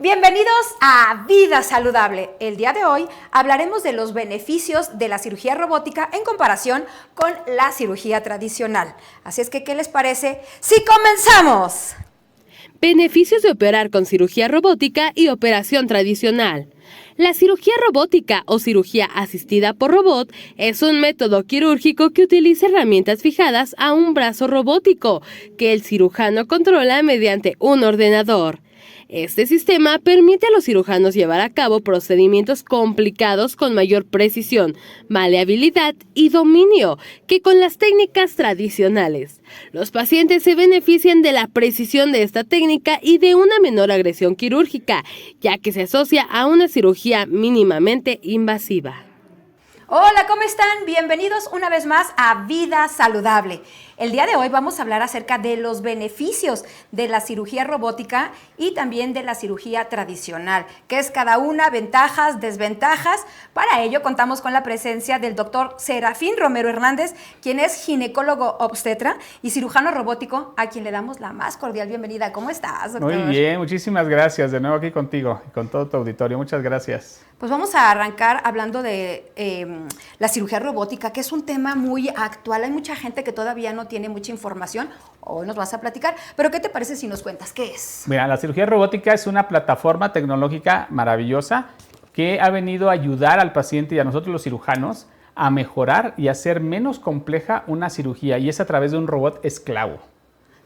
Bienvenidos a Vida Saludable. El día de hoy hablaremos de los beneficios de la cirugía robótica en comparación con la cirugía tradicional. Así es que, ¿qué les parece si comenzamos? Beneficios de operar con cirugía robótica y operación tradicional. La cirugía robótica o cirugía asistida por robot es un método quirúrgico que utiliza herramientas fijadas a un brazo robótico que el cirujano controla mediante un ordenador. Este sistema permite a los cirujanos llevar a cabo procedimientos complicados con mayor precisión, maleabilidad y dominio que con las técnicas tradicionales. Los pacientes se benefician de la precisión de esta técnica y de una menor agresión quirúrgica, ya que se asocia a una cirugía mínimamente invasiva. Hola, ¿cómo están? Bienvenidos una vez más a Vida Saludable. El día de hoy vamos a hablar acerca de los beneficios de la cirugía robótica y también de la cirugía tradicional, qué es cada una, ventajas, desventajas. Para ello contamos con la presencia del doctor Serafín Romero Hernández, quien es ginecólogo obstetra y cirujano robótico, a quien le damos la más cordial bienvenida. ¿Cómo estás, doctor? Muy bien, muchísimas gracias. De nuevo aquí contigo y con todo tu auditorio. Muchas gracias. Pues vamos a arrancar hablando de la cirugía robótica, que es un tema muy actual. Hay mucha gente que todavía no tiene mucha información. Hoy nos vas a platicar, pero ¿qué te parece si nos cuentas qué es? Mira, la cirugía robótica es una plataforma tecnológica maravillosa que ha venido a ayudar al paciente y a nosotros los cirujanos a mejorar y hacer menos compleja una cirugía, y es a través de un robot esclavo.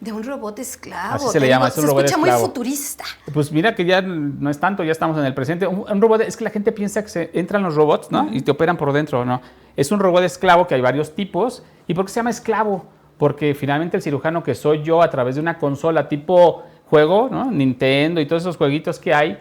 De un robot esclavo. Así se le llama, es un robot esclavo. Se escucha muy futurista. Pues mira que ya no es tanto, ya estamos en el presente. Un robot, es que la gente piensa que se entran los robots, ¿no? Y te operan por dentro, ¿no? Es un robot esclavo, que hay varios tipos. ¿Y por qué se llama esclavo? Porque finalmente el cirujano, que soy yo, a través de una consola tipo juego, ¿no? Nintendo y todos esos jueguitos que hay,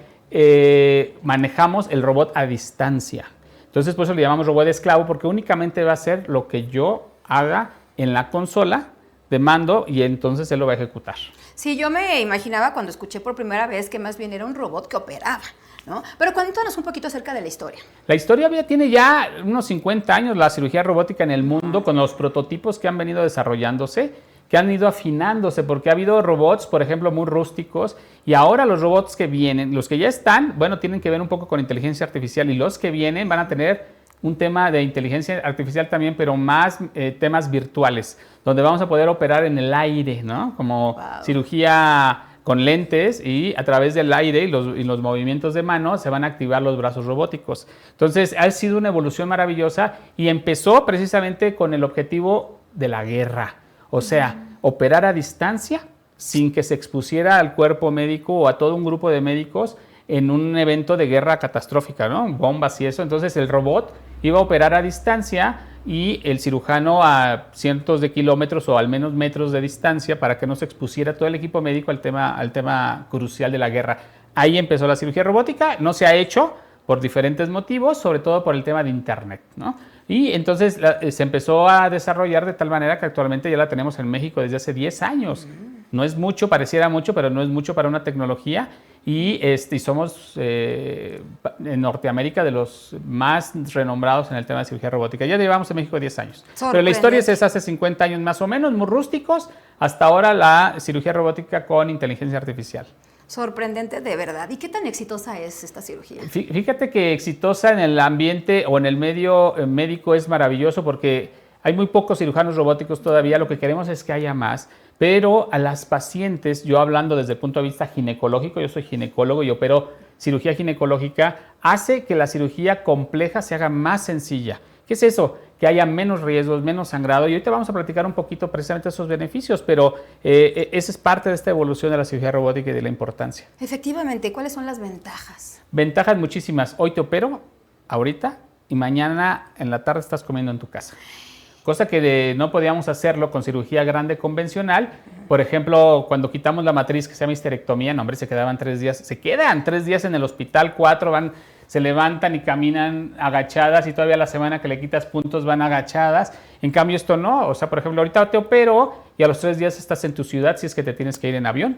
manejamos el robot a distancia. Entonces, por eso le llamamos robot esclavo, porque únicamente va a hacer lo que yo haga en la consola de mando, y entonces él lo va a ejecutar. Sí, yo me imaginaba cuando escuché por primera vez que más bien era un robot que operaba, ¿no? Pero cuéntanos un poquito acerca de la historia. La historia tiene ya unos 50 años, la cirugía robótica en el mundo, con los prototipos que han venido desarrollándose, que han ido afinándose, porque ha habido robots, por ejemplo, muy rústicos, y ahora los robots que vienen, los que ya están, bueno, tienen que ver un poco con inteligencia artificial, y los que vienen van a tener un tema de inteligencia artificial también, pero más temas virtuales, donde vamos a poder operar en el aire, ¿no? Como cirugía con lentes, y a través del aire y los movimientos de mano se van a activar los brazos robóticos. Entonces, ha sido una evolución maravillosa, y empezó precisamente con el objetivo de la guerra. O sea, operar a distancia sin que se expusiera al cuerpo médico o a todo un grupo de médicos en un evento de guerra catastrófica, ¿no? Bombas y eso. Entonces el robot iba a operar a distancia y el cirujano a cientos de kilómetros o al menos metros de distancia, para que no se expusiera todo el equipo médico al tema crucial de la guerra. Ahí empezó la cirugía robótica. No se ha hecho por diferentes motivos, sobre todo por el tema de internet, ¿no? Y entonces se empezó a desarrollar de tal manera que actualmente ya la tenemos en México desde hace 10 años. No es mucho, pareciera mucho, pero no es mucho para una tecnología. Y somos en Norteamérica de los más renombrados en el tema de cirugía robótica. Ya llevamos en México 10 años. Pero la historia es hace 50 años más o menos, muy rústicos, hasta ahora la cirugía robótica con inteligencia artificial. Sorprendente de verdad. ¿Y qué tan exitosa es esta cirugía? Fíjate que exitosa en el ambiente o en el medio médico es maravilloso, porque hay muy pocos cirujanos robóticos todavía. Lo que queremos es que haya más. Pero a las pacientes, yo hablando desde el punto de vista ginecológico, yo soy ginecólogo y opero cirugía ginecológica, hace que la cirugía compleja se haga más sencilla. ¿Qué es eso? Que haya menos riesgos, menos sangrado. Y ahorita vamos a platicar un poquito precisamente de esos beneficios, pero esa es parte de esta evolución de la cirugía robótica y de la importancia. Efectivamente, ¿cuáles son las ventajas? Ventajas muchísimas. Hoy te opero, ahorita, y mañana en la tarde estás comiendo en tu casa. Cosa que no podíamos hacerlo con cirugía grande convencional. Por ejemplo, cuando quitamos la matriz, que se llama histerectomía, no, hombre, se quedan 3 días en el hospital, 4 se levantan y caminan agachadas, y todavía la semana que le quitas puntos van agachadas. En cambio esto no, o sea, por ejemplo, ahorita te opero y a los 3 días estás en tu ciudad, si es que te tienes que ir en avión,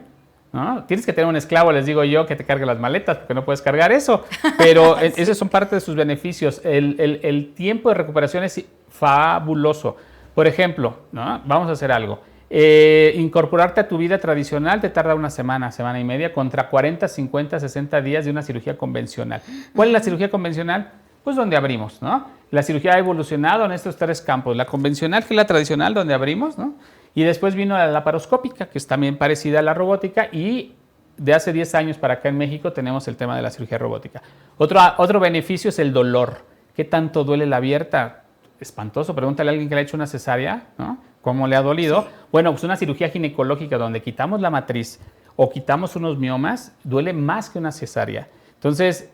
¿no? Tienes que tener un esclavo, les digo yo, que te cargue las maletas, porque no puedes cargar eso, pero sí. Esos son parte de sus beneficios. El tiempo de recuperación es fabuloso. Por ejemplo, ¿no? Vamos a hacer algo. incorporarte a tu vida tradicional te tarda una semana, semana y media, contra 40, 50, 60 días de una cirugía convencional. ¿Cuál es la cirugía convencional? Pues donde abrimos, ¿no? La cirugía ha evolucionado en estos 3 campos. La convencional, que es la tradicional, donde abrimos, ¿no? Y después vino la laparoscópica, que es también parecida a la robótica, y de hace 10 años para acá en México tenemos el tema de la cirugía robótica. Otro beneficio es el dolor. ¿Qué tanto duele la abierta? Espantoso. Pregúntale a alguien que le ha hecho una cesárea, ¿no? ¿Cómo le ha dolido? Sí. Bueno, pues una cirugía ginecológica donde quitamos la matriz o quitamos unos miomas, duele más que una cesárea. Entonces,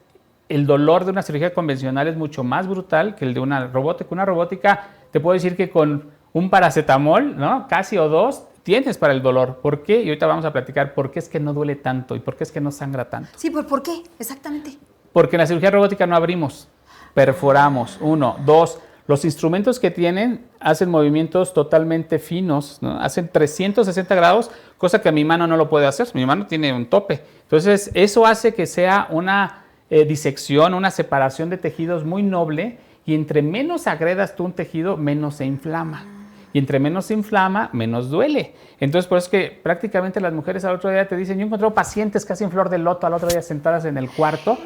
el dolor de una cirugía convencional es mucho más brutal que el de una robótica. Una robótica, te puedo decir que con un paracetamol, ¿no? Casi o 2, tienes para el dolor. ¿Por qué? Y ahorita vamos a platicar por qué es que no duele tanto y por qué es que no sangra tanto. Sí, ¿por qué? Exactamente. Porque en la cirugía robótica no abrimos, perforamos. 1, 2, los instrumentos que tienen hacen movimientos totalmente finos, ¿no? Hacen 360 grados, cosa que a mi mano no lo puede hacer. Mi mano tiene un tope. Entonces, eso hace que sea una disección, una separación de tejidos muy noble, y entre menos agredas tú un tejido, menos se inflama. Y entre menos se inflama, menos duele. Entonces, por eso es que prácticamente las mujeres al otro día te dicen, yo he encontrado pacientes casi en flor de loto al otro día sentadas en el cuarto,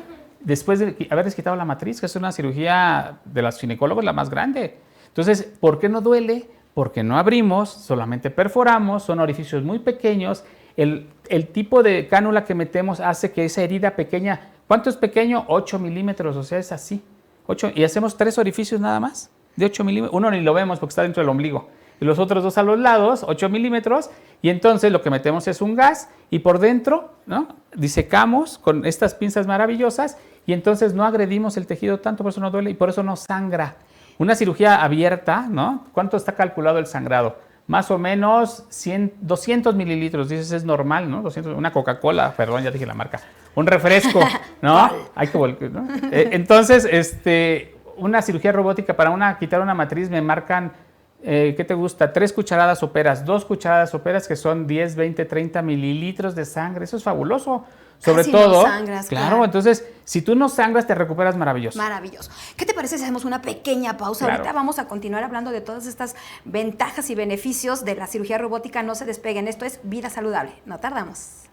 después de haberles quitado la matriz, que es una cirugía de los ginecólogos la más grande. Entonces, ¿por qué no duele? Porque no abrimos, solamente perforamos, son orificios muy pequeños. El tipo de cánula que metemos hace que esa herida pequeña, ¿cuánto es pequeño? 8 milímetros, o sea, es así. 8, y hacemos 3 orificios nada más, de 8 milímetros. Uno ni lo vemos porque está dentro del ombligo. Y los otros 2 a los lados, 8 milímetros. Y entonces lo que metemos es un gas y por dentro, ¿no? Disecamos con estas pinzas maravillosas y entonces no agredimos el tejido tanto, por eso no duele y por eso no sangra. Una cirugía abierta, ¿no? ¿Cuánto está calculado el sangrado? Más o menos 200 mililitros, dices, es normal, ¿no? 200, una Coca-Cola, perdón, ya dije la marca, un refresco, ¿no? Hay que volver, ¿no? Entonces, una cirugía robótica para quitar una matriz me marcan, ¿qué te gusta? 3 cucharadas soperas, 2 cucharadas soperas que son 10, 20, 30 mililitros de sangre, eso es fabuloso. Sobre Casi todo, no sangras, claro, entonces, si tú no sangras, te recuperas maravilloso. Maravilloso. ¿Qué te parece si hacemos una pequeña pausa? Claro. Ahorita vamos a continuar hablando de todas estas ventajas y beneficios de la cirugía robótica. No se despeguen, esto es Vida Saludable. No tardamos.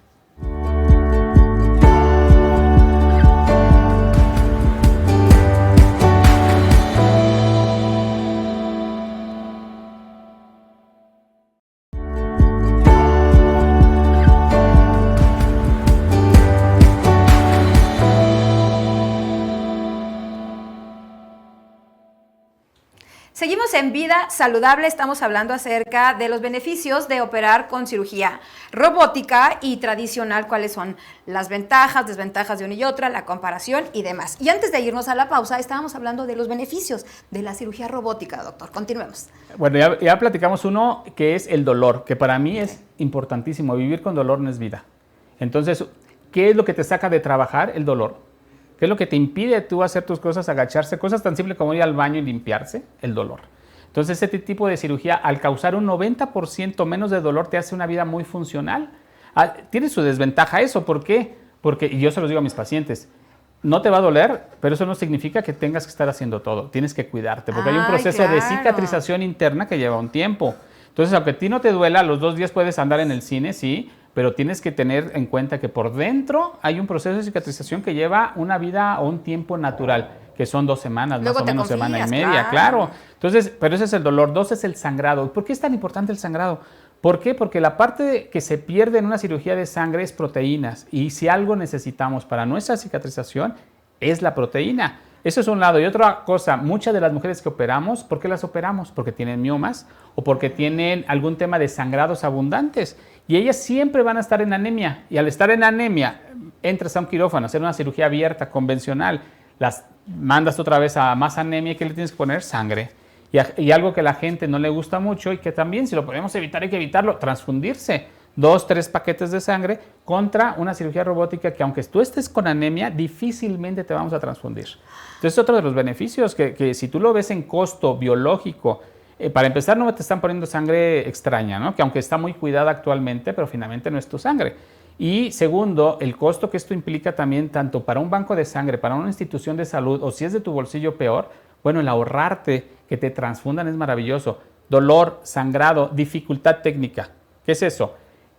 Seguimos en Vida Saludable, estamos hablando acerca de los beneficios de operar con cirugía robótica y tradicional, cuáles son las ventajas, desventajas de una y otra, la comparación y demás. Y antes de irnos a la pausa, estábamos hablando de los beneficios de la cirugía robótica, doctor. Continuemos. Bueno, ya platicamos uno que es el dolor, que para mí es importantísimo. Vivir con dolor no es vida. Entonces, ¿qué es lo que te saca de trabajar? El dolor. ¿Qué es lo que te impide tú hacer tus cosas, agacharse? Cosas tan simples como ir al baño y limpiarse, el dolor. Entonces, este tipo de cirugía, al causar un 90% menos de dolor, te hace una vida muy funcional. Tiene su desventaja eso. ¿Por qué? Porque, y yo se los digo a mis pacientes, no te va a doler, pero eso no significa que tengas que estar haciendo todo. Tienes que cuidarte, porque hay un proceso de cicatrización interna que lleva un tiempo. Entonces, aunque a ti no te duela, a los 2 días puedes andar en el cine, sí, pero tienes que tener en cuenta que por dentro hay un proceso de cicatrización que lleva una vida o un tiempo natural, que son 2 semanas, luego más o menos confías, semana y media, claro. Entonces, pero ese es el dolor. 2 es el sangrado. ¿Por qué es tan importante el sangrado? ¿Por qué? Porque la parte que se pierde en una cirugía de sangre es proteínas, y si algo necesitamos para nuestra cicatrización es la proteína. Eso es un lado. Y otra cosa, muchas de las mujeres que operamos, ¿por qué las operamos? Porque tienen miomas o porque tienen algún tema de sangrados abundantes. Y ellas siempre van a estar en anemia. Y al estar en anemia, entras a un quirófano a hacer una cirugía abierta, convencional, las mandas otra vez a más anemia. ¿Qué le tienes que poner? Sangre. Y algo que a la gente no le gusta mucho y que también, si lo podemos evitar, hay que evitarlo, transfundirse. 2, 3 paquetes de sangre contra una cirugía robótica que, aunque tú estés con anemia, difícilmente te vamos a transfundir. Entonces, otro de los beneficios que si tú lo ves en costo biológico, para empezar, no te están poniendo sangre extraña, ¿no? Que aunque está muy cuidada actualmente, pero finalmente no es tu sangre. Y segundo, el costo que esto implica también tanto para un banco de sangre, para una institución de salud, o si es de tu bolsillo peor, bueno, el ahorrarte que te transfundan es maravilloso. dolor, sangrado, dificultad técnica. ¿Qué es eso?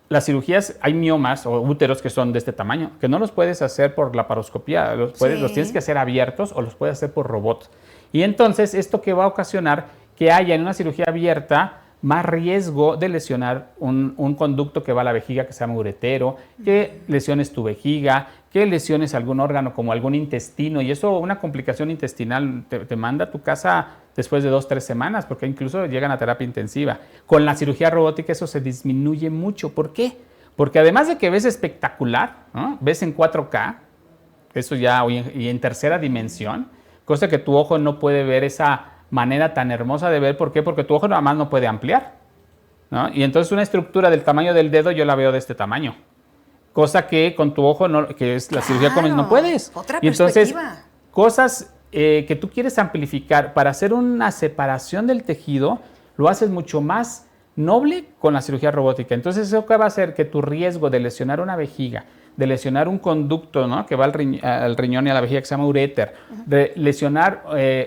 Las cirugías, hay miomas o úteros que son de este tamaño, que no los puedes hacer por laparoscopía, los tienes que hacer abiertos o los puedes hacer por robot. Y entonces, ¿esto qué va a ocasionar? Que haya en una cirugía abierta más riesgo de lesionar un conducto que va a la vejiga, que se llama uretero, que lesiones tu vejiga, que lesiones algún órgano como algún intestino, y eso, una complicación intestinal, te manda a tu casa después de 2-3 semanas, porque incluso llegan a terapia intensiva. Con la cirugía robótica eso se disminuye mucho. ¿Por qué? Porque además de que ves espectacular, ¿no? Ves en 4K, eso ya, y en tercera dimensión, cosa que tu ojo no puede ver esa manera tan hermosa de ver. ¿Por qué? Porque tu ojo nada más no puede ampliar, ¿no? Y entonces una estructura del tamaño del dedo yo la veo de este tamaño, cosa que con tu ojo, no, que es la cirugía común, no puedes. Otra y entonces, perspectiva. cosas que tú quieres amplificar para hacer una separación del tejido, lo haces mucho más noble con la cirugía robótica. Entonces, ¿eso qué va a hacer? Que tu riesgo de lesionar una vejiga, de lesionar un conducto, ¿no? Que va al riñón y a la vejiga, que se llama uréter, de lesionar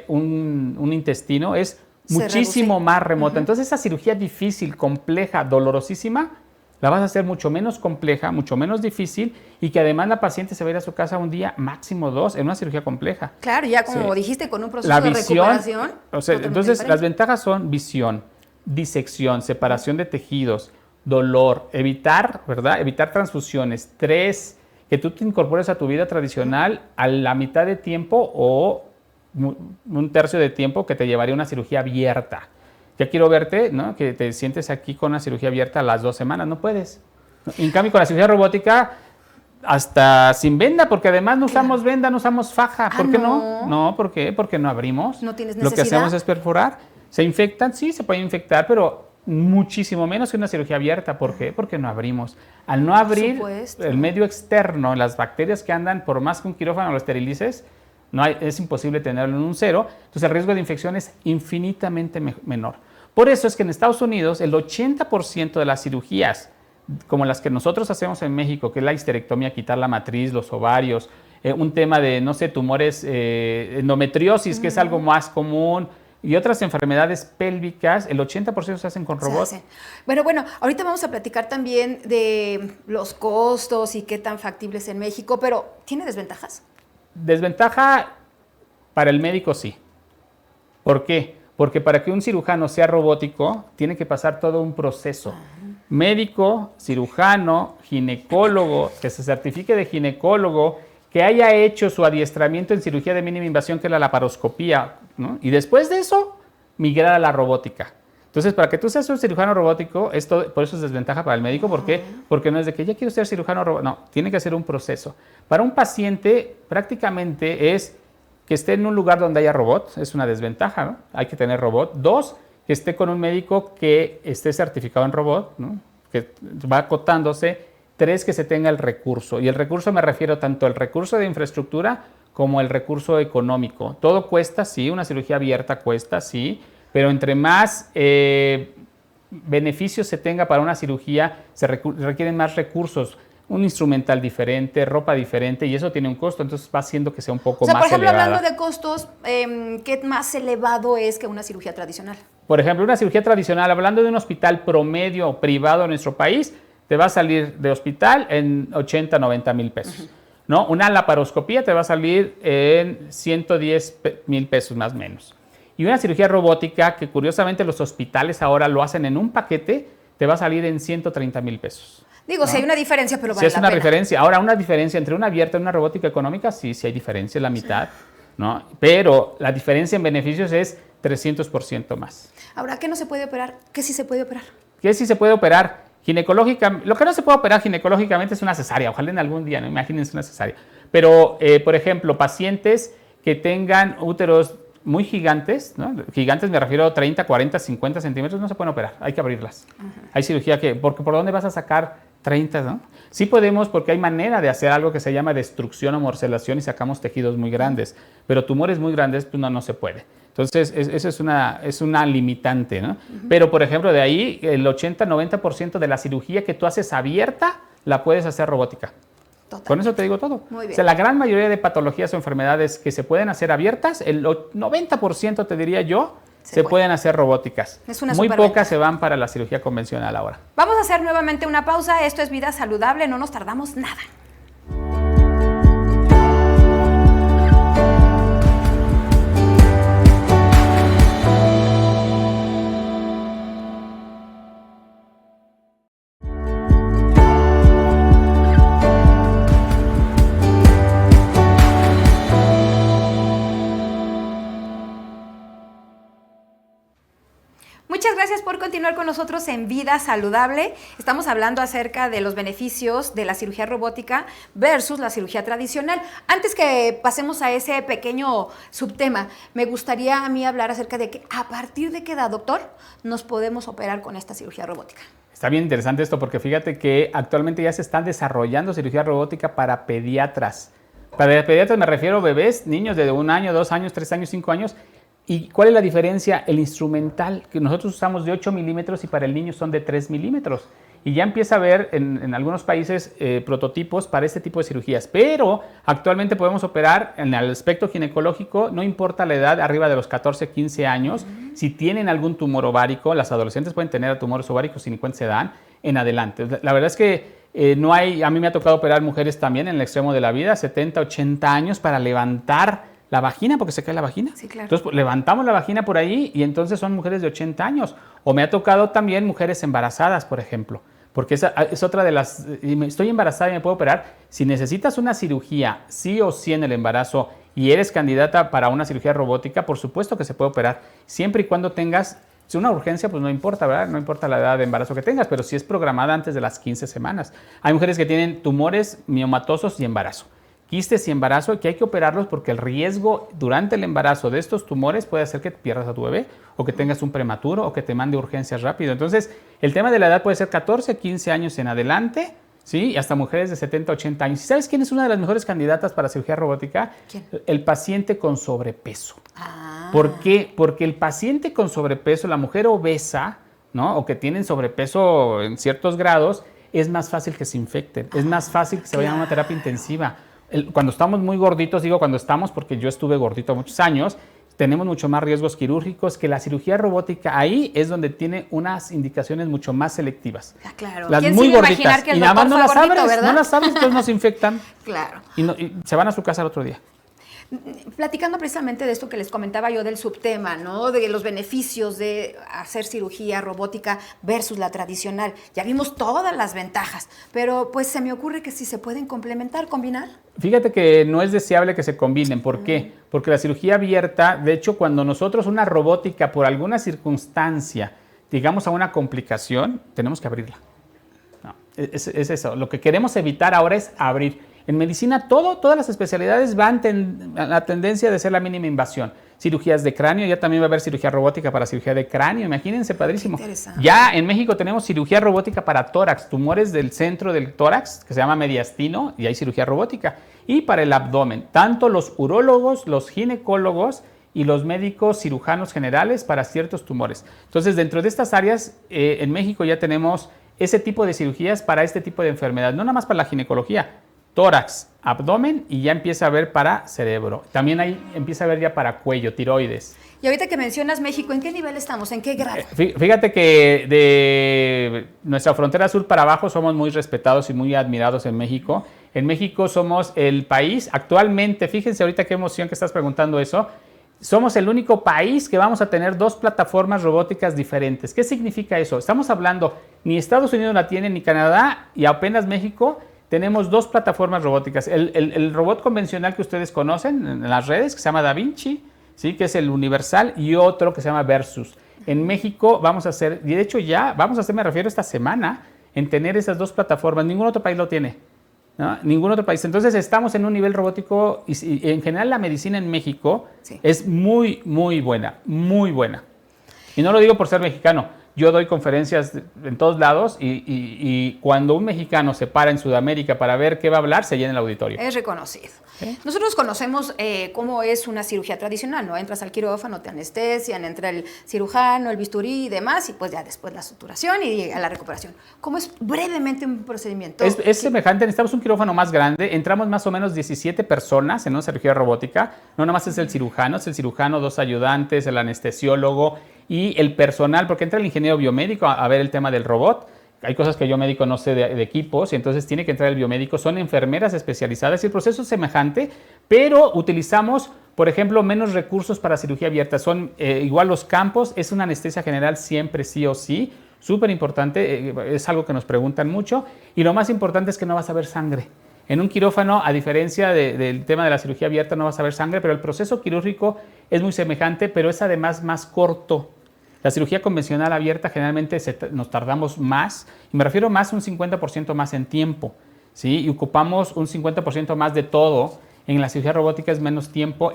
un intestino, es muchísimo más remota. Entonces, esa cirugía difícil, compleja, dolorosísima, la vas a hacer mucho menos compleja, mucho menos difícil, y que además la paciente se va a ir a su casa un día, máximo 2, en una cirugía compleja. Claro, ya como dijiste, con un proceso La de visión, recuperación. o sea, entonces, diferente. las ventajas son visión, disección, separación de tejidos, dolor, evitar, ¿verdad? Evitar transfusiones. 3, que tú te incorpores a tu vida tradicional a la mitad de tiempo o un tercio de tiempo que te llevaría una cirugía abierta. Ya quiero verte, ¿no? Que te sientes aquí con una cirugía abierta a las 2 semanas, no puedes. En cambio, con la cirugía robótica, hasta sin venda, porque además no usamos venda, no usamos faja. ¿Por qué no? No, ¿por qué? Porque no abrimos. No tienes Lo que necesidad. hacemos es perforar. ¿Se infectan? Sí, se pueden infectar, pero muchísimo menos que una cirugía abierta. ¿Por qué? Porque no abrimos. Al no abrir el medio externo, las bacterias que andan, por más que un quirófano lo esterilices, es imposible tenerlo en un 0. Entonces el riesgo de infección es infinitamente menor. Por eso es que en Estados Unidos el 80% de las cirugías, como las que nosotros hacemos en México, que es la histerectomía, quitar la matriz, los ovarios, un tema de, no sé, tumores, endometriosis, que es algo más común, y otras enfermedades pélvicas, el 80% se hacen con robots. Bueno, ahorita vamos a platicar también de los costos y qué tan factible es en México, pero ¿tiene desventajas? Desventaja para el médico, sí. ¿Por qué? Porque para que un cirujano sea robótico, tiene que pasar todo un proceso. Médico, cirujano, ginecólogo, que se certifique de ginecólogo, que haya hecho su adiestramiento en cirugía de mínima invasión, que es la laparoscopía, ¿no? Y después de eso, migrar a la robótica. Entonces, para que tú seas un cirujano robótico, por eso es desventaja para el médico. ¿Por qué? Porque no es de que ya quiero ser cirujano robótico. No, tiene que ser un proceso. Para un paciente, prácticamente es que esté en un lugar donde haya robot. Es una desventaja, ¿no? Hay que tener robot. 2, que esté con un médico que esté certificado en robot, ¿no? Que va acotándose. 3, que se tenga el recurso. Y el recurso me refiero tanto al recurso de infraestructura como el recurso económico. Todo cuesta, sí. Una cirugía abierta cuesta, sí. Pero entre más beneficios se tenga para una cirugía, se requieren más recursos, un instrumental diferente, ropa diferente, y eso tiene un costo, entonces va haciendo que sea un poco más elevada. Por ejemplo, hablando de costos, ¿qué más elevado es que una cirugía tradicional? Por ejemplo, una cirugía tradicional, hablando de un hospital promedio privado en nuestro país, te va a salir de hospital en 80, 90 mil pesos. ¿No? Una laparoscopía te va a salir en 110 mil pesos más o menos. Y una cirugía robótica, que curiosamente los hospitales ahora lo hacen en un paquete, te va a salir en 130 mil pesos. Digo, ¿no? si hay una diferencia, pero vale Sí, es la una pena. diferencia. Ahora, una diferencia entre una abierta y una robótica económica, sí hay diferencia, la mitad, ¿no? Pero la diferencia en beneficios es 300% más. Ahora, ¿qué no se puede operar? ¿Qué sí se puede operar? ¿Qué sí se puede operar? Ginecológicamente, lo que no se puede operar ginecológicamente es una cesárea, ojalá en algún día, no imagínense una cesárea. Pero, por ejemplo, pacientes que tengan úteros muy gigantes, ¿no? Gigantes me refiero a 30, 40, 50 centímetros, no se pueden operar, hay que abrirlas. Hay cirugía porque ¿por dónde vas a sacar 30, no? Sí podemos, porque hay manera de hacer algo que se llama destrucción o morcelación y sacamos tejidos muy grandes, pero tumores muy grandes, pues no se puede. Entonces, eso es una limitante, ¿no? Pero, por ejemplo, de ahí, el 80-90% de la cirugía que tú haces abierta, la puedes hacer robótica. Totalmente. Con eso te digo todo. Muy bien. O sea, la gran mayoría de patologías o enfermedades que se pueden hacer abiertas, el 90% te diría yo, se pueden hacer robóticas. Es una Muy superventaja. pocas se van para la cirugía convencional ahora. Vamos a hacer nuevamente una pausa. Esto es Vida Saludable, no nos tardamos nada. Muchas gracias por continuar con nosotros en Vida Saludable. Estamos hablando acerca de los beneficios de la cirugía robótica versus la cirugía tradicional. Antes que pasemos a ese pequeño subtema, me gustaría a mí hablar acerca de que a partir de qué edad, doctor, nos podemos operar con esta cirugía robótica. Está bien interesante esto porque fíjate que actualmente ya se están desarrollando cirugía robótica para pediatras. Para pediatras me refiero a bebés, niños de 1 año, 2 años, 3 años, 5 años. ¿Y cuál es la diferencia? El instrumental, que nosotros usamos de 8 milímetros y para el niño son de 3 milímetros. Y ya empieza a haber en algunos países prototipos para este tipo de cirugías. Pero actualmente podemos operar en el aspecto ginecológico, no importa la edad, arriba de los 14, 15 años. Si tienen algún tumor ovárico, las adolescentes pueden tener tumores ováricos sin cuenta se dan en adelante. La verdad es que no hay, a mí me ha tocado operar mujeres también en el extremo de la vida, 70, 80 años para levantar la vagina, porque se cae la vagina. Sí, claro. Entonces, pues, levantamos la vagina por ahí y entonces son mujeres de 80 años. O me ha tocado también mujeres embarazadas, por ejemplo. Porque esa es otra de las... Estoy embarazada y me puedo operar. Si necesitas una cirugía sí o sí en el embarazo y eres candidata para una cirugía robótica, por supuesto que se puede operar. Siempre y cuando tengas... Si una urgencia, pues no importa, ¿verdad? No importa la edad de embarazo que tengas, pero si es programada antes de las 15 semanas. Hay mujeres que tienen tumores miomatosos y embarazo. Quistes y embarazo, que hay que operarlos porque el riesgo durante el embarazo de estos tumores puede hacer que pierdas a tu bebé o que tengas un prematuro o que te mande urgencias rápido. Entonces, el tema de la edad puede ser 14, 15 años en adelante, ¿sí? Y hasta mujeres de 70, 80 años. ¿Y sabes quién es una de las mejores candidatas para cirugía robótica? ¿Quién? El paciente con sobrepeso. Ah. ¿Por qué? Porque el paciente con sobrepeso, la mujer obesa, ¿no? O que tienen sobrepeso en ciertos grados, es más fácil que se infecten, es más fácil que se vayan a una terapia intensiva. Cuando estamos muy gorditos, digo cuando estamos porque yo estuve gordito muchos años, tenemos mucho más riesgos quirúrgicos que la cirugía robótica. Ahí es donde tiene unas indicaciones mucho más selectivas. Ah, claro. Las ¿Quién muy se iba a gorditas. imaginar que el Y nada más doctor no fue las gordito, abres, ¿verdad? no las abres, entonces nos infectan Claro. y se van a su casa el otro día. Platicando precisamente de esto que les comentaba yo del subtema, ¿no? De los beneficios de hacer cirugía robótica versus la tradicional. Ya vimos todas las ventajas, pero pues se me ocurre que si se pueden complementar, combinar. Fíjate que no es deseable que se combinen. ¿Por qué? Porque la cirugía abierta, de hecho, cuando nosotros una robótica por alguna circunstancia llegamos a una complicación, tenemos que abrirla. No, es eso. Lo que queremos evitar ahora es abrir. En medicina todas las especialidades van a la tendencia de ser la mínima invasión. Cirugías de cráneo, ya también va a haber cirugía robótica para cirugía de cráneo, imagínense, padrísimo. Ya en México tenemos cirugía robótica para tórax, tumores del centro del tórax, que se llama mediastino, y hay cirugía robótica. Y para el abdomen, tanto los urólogos, los ginecólogos y los médicos cirujanos generales para ciertos tumores. Entonces, dentro de estas áreas, en México ya tenemos ese tipo de cirugías para este tipo de enfermedades, no nada más para la ginecología, tórax, abdomen y ya empieza a ver para cerebro. También ahí empieza a ver ya para cuello, tiroides. Y ahorita que mencionas México, ¿en qué nivel estamos? ¿En qué grado? Fíjate que de nuestra frontera sur para abajo somos muy respetados y muy admirados en México. En México somos el país, actualmente, fíjense ahorita qué emoción que estás preguntando eso, somos el único país que vamos a tener 2 plataformas robóticas diferentes. ¿Qué significa eso? Estamos hablando, ni Estados Unidos la tiene, ni Canadá, y apenas México. Tenemos 2 plataformas robóticas. El robot convencional que ustedes conocen en las redes, que se llama Da Vinci, ¿sí? Que es el universal, y otro que se llama Versus. En México vamos a hacer, y de hecho ya vamos a hacer, me refiero esta semana, en tener esas 2 plataformas. Ningún otro país lo tiene, ¿no? Ningún otro país. Entonces estamos en un nivel robótico y en general la medicina en México es muy, muy buena, muy buena. Y no lo digo por ser mexicano. Yo doy conferencias en todos lados y cuando un mexicano se para en Sudamérica para ver qué va a hablar, se llena el auditorio. Es reconocido. ¿Sí? Nosotros conocemos cómo es una cirugía tradicional, ¿no? Entras al quirófano, te anestesian, entra el cirujano, el bisturí y demás, y pues ya después la suturación y a la recuperación. ¿Cómo es brevemente un procedimiento? Es semejante, necesitamos un quirófano más grande, entramos más o menos 17 personas en una cirugía robótica, no nada más es el cirujano, 2 ayudantes, el anestesiólogo y el personal, porque entra el ingeniero biomédico a ver el tema del robot. Hay cosas que yo médico no sé de equipos y entonces tiene que entrar el biomédico. Son enfermeras especializadas y el proceso es semejante, pero utilizamos, por ejemplo, menos recursos para cirugía abierta. Son igual los campos, es una anestesia general siempre sí o sí. Súper importante, es algo que nos preguntan mucho. Y lo más importante es que no vas a ver sangre. En un quirófano, a diferencia del tema de la cirugía abierta, no vas a ver sangre, pero el proceso quirúrgico es muy semejante, pero es además más corto. La cirugía convencional abierta generalmente nos tardamos más, y me refiero más un 50% más en tiempo, ¿sí? Y ocupamos un 50% más de todo. En la cirugía robótica es menos tiempo,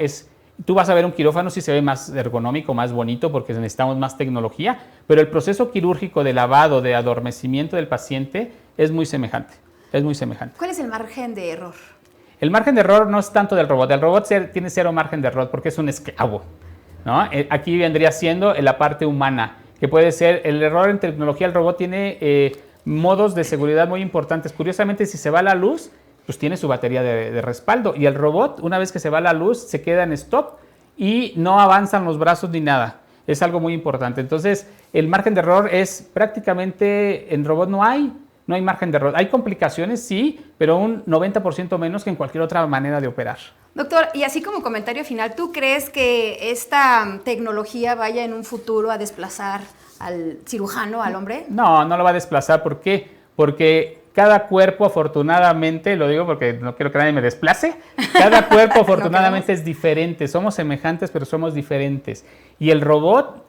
tú vas a ver un quirófano si se ve más ergonómico, más bonito, porque necesitamos más tecnología, pero el proceso quirúrgico de lavado, de adormecimiento del paciente es muy semejante, es muy semejante. ¿Cuál es el margen de error? El margen de error no es tanto del robot, el robot tiene 0 margen de error porque es un esclavo, ¿no? Aquí vendría siendo la parte humana, que puede ser el error en tecnología. El robot tiene modos de seguridad muy importantes. Curiosamente, si se va la luz, pues tiene su batería de respaldo. Y el robot, una vez que se va la luz, se queda en stop y no avanzan los brazos ni nada. Es algo muy importante. Entonces, el margen de error es prácticamente, en robot no hay margen de error. Hay complicaciones, sí, pero un 90% menos que en cualquier otra manera de operar. Doctor, y así como comentario final, ¿tú crees que esta tecnología vaya en un futuro a desplazar al cirujano, al hombre? No, no lo va a desplazar. ¿Por qué? Porque cada cuerpo, afortunadamente, lo digo porque no quiero que nadie me desplace, cada cuerpo afortunadamente es diferente. Somos semejantes, pero somos diferentes. Y el robot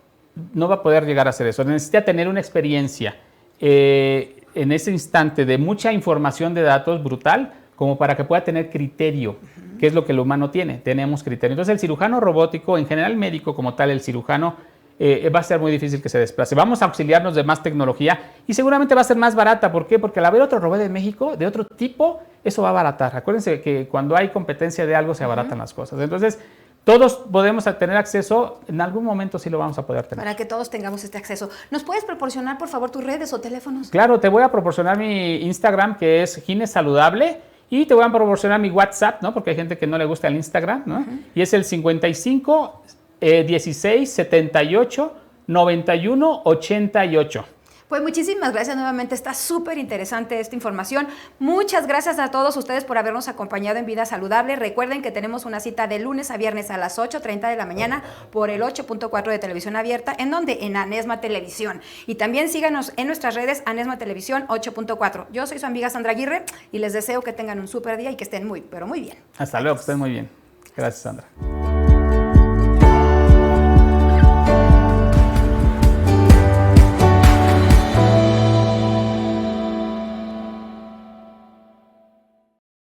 no va a poder llegar a hacer eso. Necesita tener una experiencia en ese instante de mucha información de datos brutal, como para que pueda tener criterio, que es lo que el humano tiene. Tenemos criterio. Entonces, el cirujano robótico, en general el médico como tal, el cirujano, va a ser muy difícil que se desplace. Vamos a auxiliarnos de más tecnología y seguramente va a ser más barata. ¿Por qué? Porque al haber otro robot en México de otro tipo, eso va a abaratar. Acuérdense que cuando hay competencia de algo se abaratan las cosas. Entonces, todos podemos tener acceso, en algún momento sí lo vamos a poder tener. Para que todos tengamos este acceso. ¿Nos puedes proporcionar, por favor, tus redes o teléfonos? Claro, te voy a proporcionar mi Instagram, que es Gine Saludable, y te voy a proporcionar mi WhatsApp, ¿no? Porque hay gente que no le gusta el Instagram, ¿no? Y es el 55 16 78 91 88. Pues muchísimas gracias nuevamente, está súper interesante esta información. Muchas gracias a todos ustedes por habernos acompañado en Vida Saludable. Recuerden que tenemos una cita de lunes a viernes a las 8:30 de la mañana por el 8.4 de Televisión Abierta. ¿En dónde? En Anesma Televisión. Y también síganos en nuestras redes Anesma Televisión 8.4. Yo soy su amiga Sandra Aguirre y les deseo que tengan un súper día y que estén muy, pero muy bien. Hasta luego, que estén muy bien. Gracias, Sandra.